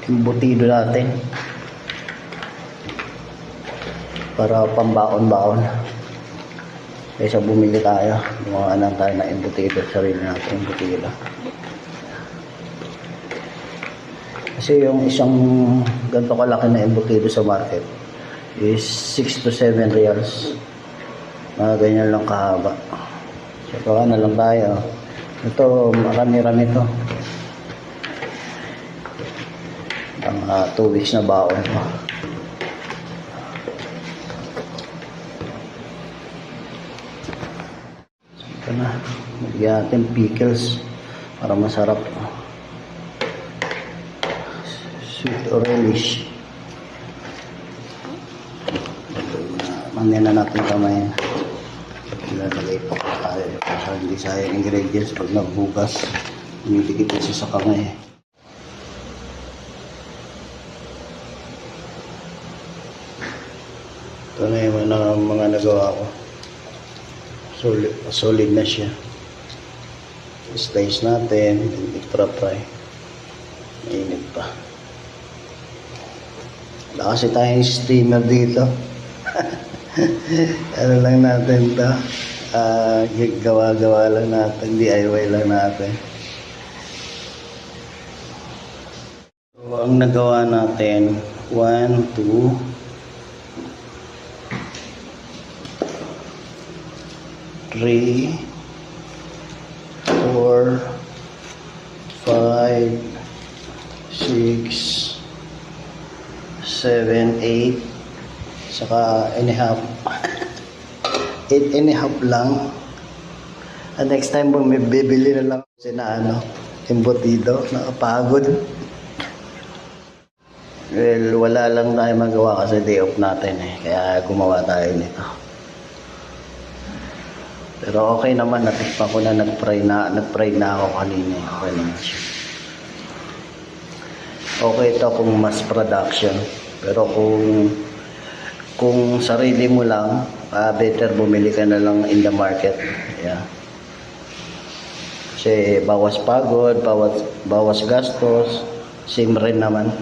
embutido natin para pambaon-baon. Kaysa bumili tayo, gumawa lang tayo na embutido, sarili natin embutido. Kasi yung isang ganito kalaki na embutido sa market is 6 to 7 reals. Mga ganyan lang kahaba. So gawa na lang tayo. Ito, marami-rami to. Ang 2 weeks na baon pa. Ito na. Magigyan natin pickles para masarap. Sweet or relish. Mamaya na natin kamayin. Ilalagay pa tayo para hindi sayang ingredients pag naghugas. Humidikit ito sa kamay. Ito na yung mga nagawa ko. Solid na siya. Slice natin, i-fry. Mainit pa. Wala kasi tayong steamer dito. Ano lang natin ito. Gawa-gawa lang natin. DIY lang natin. So, ang nagawa natin, 1, 2, 3, 4, 5, 6, 7, 8, saka and a half. 8 and a half lang. And next time bibili na lang kasi na embutido, nakapagod. Well, wala lang tayo magawa kasi day off natin kaya gumawa tayo nito. Pero okay naman, natikpan ko na, nag-fry na ako kanina. Okay naman siya. Okay ito kung mass production. Pero kung sarili mo lang, better bumili ka na lang in the market. Yeah. Kasi bawas pagod, bawas gastos, same rin naman.